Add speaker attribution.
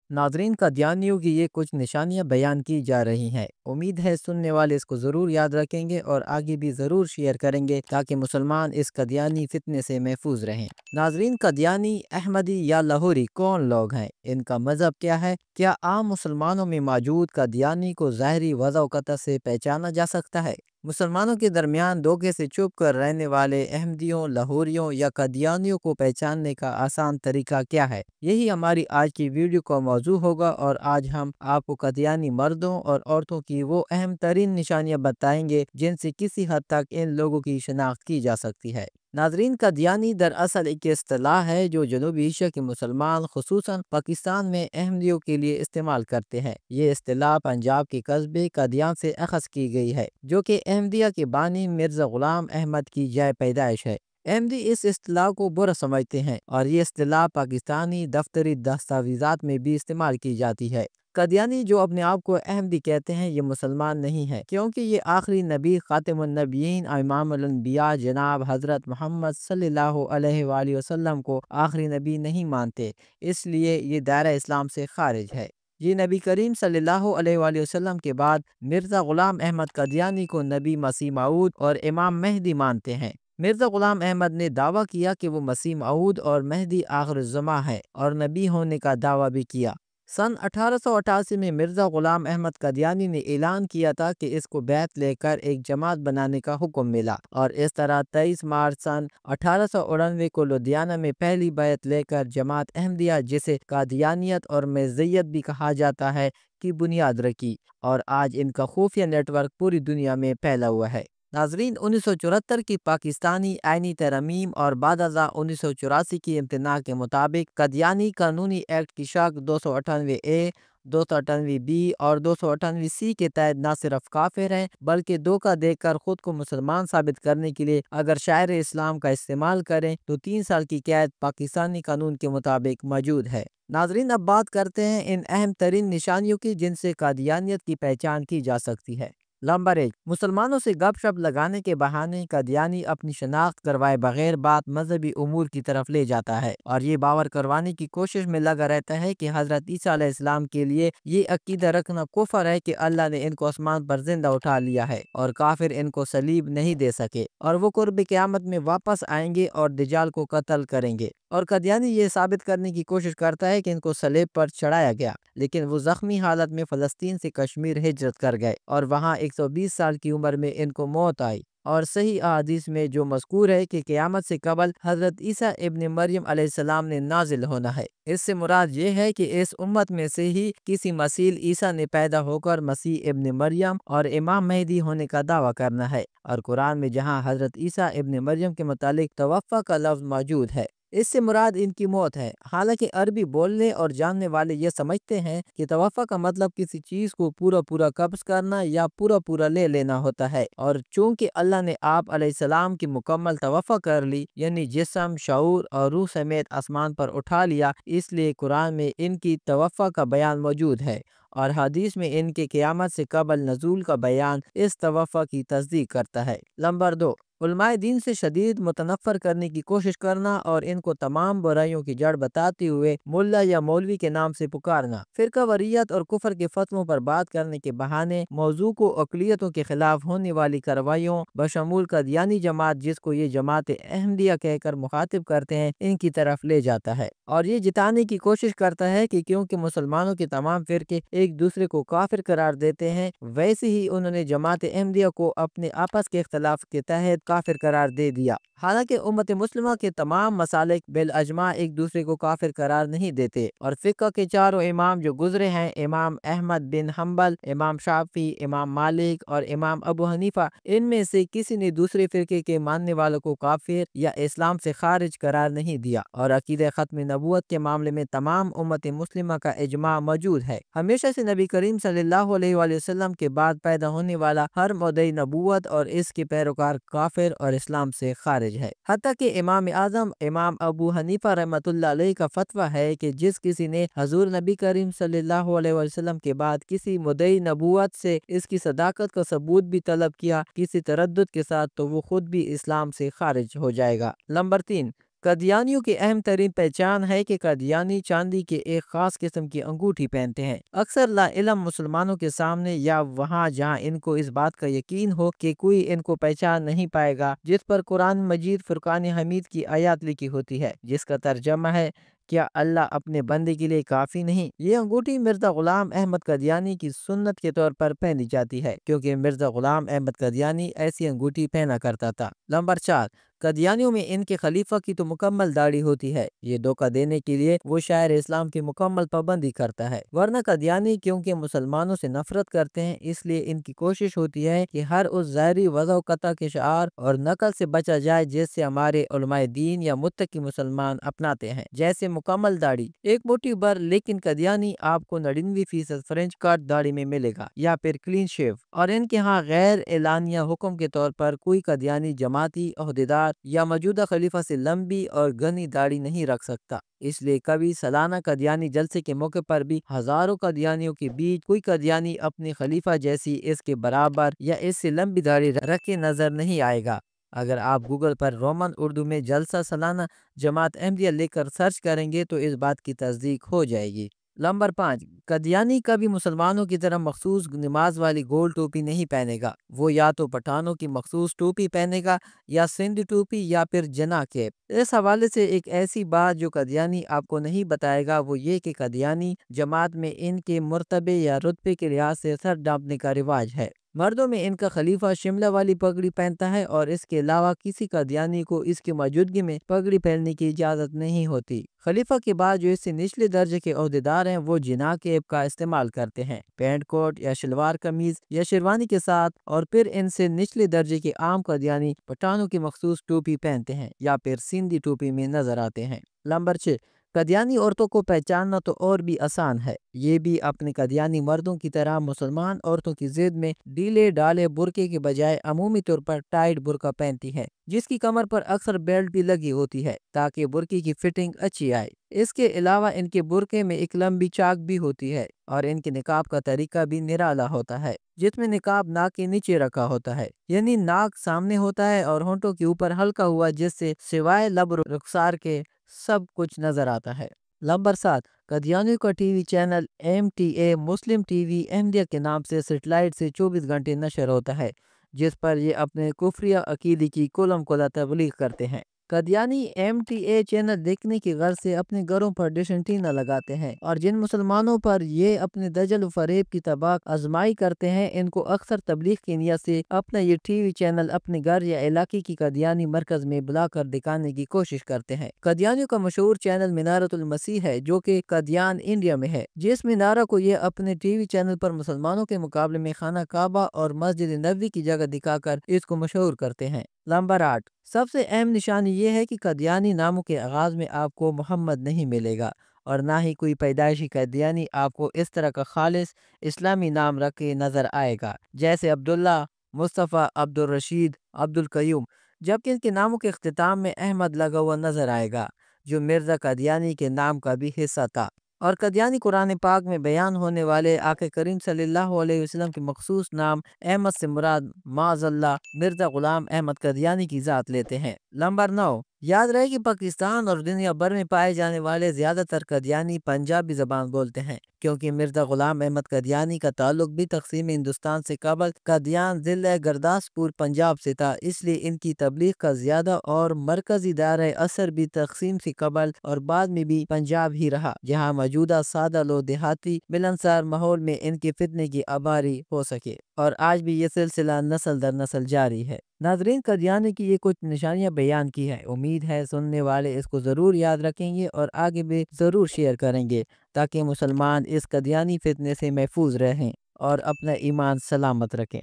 Speaker 1: ناظرین، قادیانیوں کی یہ کچھ نشانیاں بیان کی جا رہی ہیں۔ امید ہے سننے والے اس کو ضرور یاد رکھیں گے اور آگے بھی ضرور شیئر کریں گے تاکہ مسلمان اس قادیانی فتنے سے محفوظ رہیں۔ ناظرین، قادیانی، احمدی یا لاہوری کون لوگ ہیں؟ ان کا مذہب کیا ہے؟ کیا عام مسلمانوں میں موجود قادیانی کو ظاہری وضع و قطع سے پہچانا جا سکتا ہے؟ مسلمانوں کے درمیان دھوکے سے چھپ کر رہنے والے احمدیوں، لاہوریوں یا قادیانیوں کو پہچاننے کا آسان طریقہ کیا ہے؟ یہی ہماری آج کی ویڈیو کا موضوع ہوگا، اور آج ہم آپ کو قادیانی مردوں اور عورتوں کی وہ اہم ترین نشانیاں بتائیں گے جن سے کسی حد تک ان لوگوں کی شناخت کی جا سکتی ہے۔ ناظرین، قادیانی دراصل ایک اصطلاح ہے جو جنوبی ایشیا کے مسلمان خصوصاً پاکستان میں احمدیوں کے لیے استعمال کرتے ہیں۔ یہ اصطلاح پنجاب کے قصبے قادیان سے اخذ کی گئی ہے، جو کہ احمدیہ کے بانی مرزا غلام احمد کی جائے پیدائش ہے۔ احمدی اس اصطلاح کو برا سمجھتے ہیں اور یہ اصطلاح پاکستانی دفتری دستاویزات میں بھی استعمال کی جاتی ہے۔ قادیانی جو اپنے آپ کو احمدی کہتے ہیں، یہ مسلمان نہیں ہے، کیونکہ یہ آخری نبی خاتم النبیین امام الانبیاء جناب حضرت محمد صلی اللہ علیہ وآلہ وسلم کو آخری نبی نہیں مانتے، اس لیے یہ دائرہ اسلام سے خارج ہے۔ یہ نبی کریم صلی اللہ علیہ وآلہ وسلم کے بعد مرزا غلام احمد قادیانی کو نبی مسیح موعود اور امام مہدی مانتے ہیں۔ مرزا غلام احمد نے دعویٰ کیا کہ وہ مسیح موعود اور مہدی آخر الزماں ہے اور نبی ہونے کا دعویٰ بھی کیا۔ سن 1888 میں مرزا غلام احمد قادیانی نے اعلان کیا تھا کہ اس کو بیعت لے کر ایک جماعت بنانے کا حکم ملا، اور اس طرح 23 مارچ سن 1899 کو لدھیانہ میں پہلی بیعت لے کر جماعت احمدیہ، جسے قادیانیت اور مرزائیت بھی کہا جاتا ہے، کی بنیاد رکھی، اور آج ان کا خفیہ نیٹ ورک پوری دنیا میں پھیلا ہوا ہے۔ ناظرین، 1974 کی پاکستانی آئینی ترمیم اور بعد ازاں 1984 کی امتناع کے مطابق قادیانی قانونی ایکٹ کی شاخ 298A، 298B اور 298C کے تحت نہ صرف کافر ہیں بلکہ دھوکہ دے کر خود کو مسلمان ثابت کرنے کے لیے اگر شاعر اسلام کا استعمال کریں تو 3 سال کی قید پاکستانی قانون کے مطابق موجود ہے۔ ناظرین، اب بات کرتے ہیں ان اہم ترین نشانیوں کی جن سے قادیانیت کی پہچان کی جا سکتی ہے۔ نمبر 1، مسلمانوں سے گپ شپ لگانے کے بہانے قادیانی اپنی شناخت کروائے بغیر بات مذہبی امور کی طرف لے جاتا ہے، اور یہ باور کروانے کی کوشش میں لگا رہتا ہے کہ حضرت عیسیٰ علیہ السلام کے لیے یہ عقیدہ رکھنا کفر ہے کہ اللہ نے ان کو آسمان پر زندہ اٹھا لیا ہے اور کافر ان کو صلیب نہیں دے سکے، اور وہ قرب قیامت میں واپس آئیں گے اور دجال کو قتل کریں گے۔ اور قادیانی یہ ثابت کرنے کی کوشش کرتا ہے کہ ان کو صلیب پر چڑھایا گیا، لیکن وہ زخمی حالت میں فلسطین سے کشمیر ہجرت کر گئے اور وہاں 120 سال کی عمر میں ان کو موت آئی۔ اور صحیح احادیث میں جو مذکور ہے کہ قیامت سے قبل حضرت عیسیٰ ابن مریم علیہ السلام نے نازل ہونا ہے۔ اس سے مراد یہ ہے کہ اس امت میں سے ہی کسی مسیح عیسیٰ نے پیدا ہو کر مسیح ابن مریم اور امام مہدی ہونے کا دعویٰ کرنا ہے، اور قرآن میں جہاں حضرت عیسیٰ ابن مریم کے متعلق توفیٰ کا لفظ موجود ہے، اس سے مراد ان کی موت ہے۔ حالانکہ عربی بولنے اور جاننے والے یہ سمجھتے ہیں کہ توفیٰ کا مطلب کسی چیز کو پورا قبض کرنا یا پورا لے لینا ہوتا ہے، اور چونکہ اللہ نے آپ علیہ السلام کی مکمل توفیٰ کر لی، یعنی جسم، شعور اور روح سمیت آسمان پر اٹھا لیا، اس لیے قرآن میں ان کی توفیٰ کا بیان موجود ہے، اور حدیث میں ان کے قیامت سے قبل نزول کا بیان اس توفیٰ کی تصدیق کرتا ہے۔ نمبر 2، علماء دین سے شدید متنفر کرنے کی کوشش کرنا اور ان کو تمام برائیوں کی جڑ بتاتے ہوئے ملا یا مولوی کے نام سے پکارنا، فرقہ واریت اور کفر کے فتووں پر بات کرنے کے بہانے موضوع کو اقلیتوں کے خلاف ہونے والی کارروائیوں بشمول قادیانی جماعت، جس کو یہ جماعت احمدیہ کہہ کر مخاطب کرتے ہیں، ان کی طرف لے جاتا ہے، اور یہ جتانے کی کوشش کرتا ہے کہ کیونکہ مسلمانوں کے تمام فرقے ایک دوسرے کو کافر قرار دیتے ہیں، ویسے ہی انہوں نے جماعت احمدیہ کو اپنے آپس کے اختلاف کے تحت کافر قرار دے دیا۔ حالانکہ امت مسلمہ کے تمام مسالک بالاجماع ایک دوسرے کو کافر قرار نہیں دیتے، اور فقہ کے چاروں امام جو گزرے ہیں، امام احمد بن حنبل، امام شافعی، امام مالک اور امام ابو حنیفہ، ان میں سے کسی نے دوسرے فرقے کے ماننے والوں کو کافر یا اسلام سے خارج قرار نہیں دیا، اور عقیدہ ختم نبوت کے معاملے میں تمام امت مسلمہ کا اجماع موجود ہے۔ ہمیشہ سے نبی کریم صلی اللہ علیہ وآلہ وسلم کے بعد پیدا ہونے والا ہر مدعی نبوت اور اس کے پیروکار کافر اور اسلام سے خارج ہے۔ حتیٰ کہ امام اعظم امام ابو حنیفہ رحمۃ اللہ علیہ کا فتویٰ ہے کہ جس کسی نے حضور نبی کریم صلی اللہ علیہ وسلم کے بعد کسی مدعی نبوت سے اس کی صداقت کا ثبوت بھی طلب کیا کسی تردد کے ساتھ، تو وہ خود بھی اسلام سے خارج ہو جائے گا۔ نمبر 3، قادیانیوں کی اہم ترین پہچان ہے کہ قادیانی چاندی کے ایک خاص قسم کی انگوٹھی پہنتے ہیں۔ اکثر لا علم مسلمانوں کے سامنے یا وہاں جہاں ان کو اس بات کا یقین ہو کہ کوئی ان کو پہچان نہیں پائے گا، جس پر قرآن مجید فرقان حمید کی آیات لکھی ہوتی ہے جس کا ترجمہ ہے، کیا اللہ اپنے بندے کے لیے کافی نہیں؟ یہ انگوٹھی مرزا غلام احمد قادیانی کی سنت کے طور پر پہنی جاتی ہے کیونکہ مرزا غلام احمد قادیانی ایسی انگوٹھی پہنا کرتا تھا۔ نمبر 4، قادیانیوں میں ان کے خلیفہ کی تو مکمل داڑھی ہوتی ہے۔ یہ دھوکہ دینے کے لیے وہ شاعر اسلام کی مکمل پابندی کرتا ہے، ورنہ قادیانی کیونکہ مسلمانوں سے نفرت کرتے ہیں اس لیے ان کی کوشش ہوتی ہے کہ ہر اس ظاہری وضع و قطع کے شعار اور نقل سے بچا جائے جس سے ہمارے علماء دین یا متقی مسلمان اپناتے ہیں، جیسے مکمل داڑھی، ایک موٹی بر۔ لیکن قادیانی آپ کو 99% فرنچ کٹ داڑھی میں ملے گا یا پھر کلین شیو، اور ان کے ہاں غیر اعلانیہ حکم کے طور پر کوئی قادیانی جماعتی عہدیدار یا موجودہ خلیفہ سے لمبی اور گھنی داڑھی نہیں رکھ سکتا۔ اس لیے کبھی سالانہ قادیانی جلسے کے موقع پر بھی ہزاروں قادیانیوں کے بیچ کوئی قادیانی اپنے خلیفہ جیسی اس کے برابر یا اس سے لمبی داڑھی رکھے نظر نہیں آئے گا۔ اگر آپ گوگل پر رومن اردو میں جلسہ سالانہ جماعت احمدیہ لکھ کر سرچ کریں گے تو اس بات کی تصدیق ہو جائے گی۔ نمبر 5، قادیانی کبھی مسلمانوں کی طرح مخصوص نماز والی گول ٹوپی نہیں پہنے گا۔ وہ یا تو پٹھانوں کی مخصوص ٹوپی پہنے گا یا سندھ ٹوپی یا پھر جناح کیپ۔ اس حوالے سے ایک ایسی بات جو قادیانی آپ کو نہیں بتائے گا وہ یہ کہ قادیانی جماعت میں ان کے مرتبے یا رتبے کے لحاظ سے سر ڈانپنے کا رواج ہے۔ مردوں میں ان کا خلیفہ شملہ والی پگڑی پہنتا ہے اور اس کے علاوہ کسی قادیانی کو اس کی موجودگی میں پگڑی پہننے کی اجازت نہیں ہوتی۔ خلیفہ کے بعد جو اس سے نچلے درجے کے عہدیدار ہیں وہ جناح کیپ کا استعمال کرتے ہیں، پینٹ کوٹ یا شلوار قمیض یا شیروانی کے ساتھ، اور پھر ان سے نچلے درجے کے عام قادیانی پٹھانوں کی مخصوص ٹوپی پہنتے ہیں یا پھر سندھی ٹوپی میں نظر آتے ہیں۔ نمبر 6، قادیانی عورتوں کو پہچاننا تو اور بھی آسان ہے۔ یہ بھی اپنے قادیانی مردوں کی طرح مسلمان عورتوں کی ضد میں ڈھیلے ڈالے برقعے کے بجائے عمومی طور پر ٹائٹ برقع پہنتی ہے جس کی کمر پر اکثر بیلٹ بھی لگی ہوتی ہے تاکہ برقعے کی فٹنگ اچھی آئے۔ اس کے علاوہ ان کے برقعے میں ایک لمبی چاک بھی ہوتی ہے اور ان کے نقاب کا طریقہ بھی نرالا ہوتا ہے جس میں نقاب ناک کے نیچے رکھا ہوتا ہے، یعنی ناک سامنے ہوتا ہے اور ہونٹوں کے اوپر ہلکا ہوا جس سے سوائے لب رخسار کے سب کچھ نظر آتا ہے۔ نمبر 7، قادیانیوں کا ٹی وی چینل MTA مسلم ٹی وی احمدیہ کے نام سے سیٹلائٹ سے 24 گھنٹے نشر ہوتا ہے جس پر یہ اپنے کفریہ عقیدے کی کلم کلا تبلیغ کرتے ہیں۔ قادیانی MTA چینل دیکھنے کی غرض سے اپنے گھروں پر ڈش اینٹینا لگاتے ہیں اور جن مسلمانوں پر یہ اپنے دجل و فریب کی تباہ آزمائی کرتے ہیں ان کو اکثر تبلیغ کی نیت سے اپنا یہ ٹی وی چینل اپنے گھر یا علاقے کی قادیانی مرکز میں بلا کر دکھانے کی کوشش کرتے ہیں۔ قادیانیوں کا مشہور چینل منارۃ المسیح ہے جو کہ قادیان انڈیا میں ہے، جس منارہ کو یہ اپنے ٹی وی چینل پر مسلمانوں کے مقابلے میں خانہ کعبہ اور مسجد نبوی کی جگہ دکھا کر اس کو مشہور کرتے ہیں۔ نمبر 8، سب سے اہم نشانی یہ ہے کہ قادیانی ناموں کے آغاز میں آپ کو محمد نہیں ملے گا اور نہ ہی کوئی پیدائشی قادیانی آپ کو اس طرح کا خالص اسلامی نام رکھ کے نظر آئے گا جیسے عبداللہ، مصطفیٰ، عبدالرشید، عبدالقیوم، جبکہ ان کے ناموں کے اختتام میں احمد لگا ہوا نظر آئے گا جو مرزا قادیانی کے نام کا بھی حصہ تھا۔ اور قادیانی قرآن پاک میں بیان ہونے والے آقا کریم صلی اللہ علیہ وسلم کے مخصوص نام احمد سے مراد معاذ اللہ مرزا غلام احمد قادیانی کی ذات لیتے ہیں۔ نمبر 9، یاد رہے کہ پاکستان اور دنیا بھر میں پائے جانے والے زیادہ تر قادیانی پنجابی زبان بولتے ہیں کیونکہ مرزا غلام احمد قادیانی کا تعلق بھی تقسیم ہندوستان سے قبل قادیان ضلع گرداسپور پنجاب سے تھا، اس لیے ان کی تبلیغ کا زیادہ اور مرکزی دائرہ اثر بھی تقسیم سے قبل اور بعد میں بھی پنجاب ہی رہا جہاں موجودہ سادہ لو دیہاتی ملنسار ماحول میں ان کے فتنے کی آباری ہو سکے، اور آج بھی یہ سلسلہ نسل در نسل جاری ہے۔ ناظرین، قادیانی کی یہ کچھ نشانیاں بیان کی ہے، امید ہے سننے والے اس کو ضرور یاد رکھیں گے اور آگے بھی ضرور شیئر کریں گے تاکہ مسلمان اس قادیانی فتنے سے محفوظ رہیں اور اپنا ایمان سلامت رکھیں۔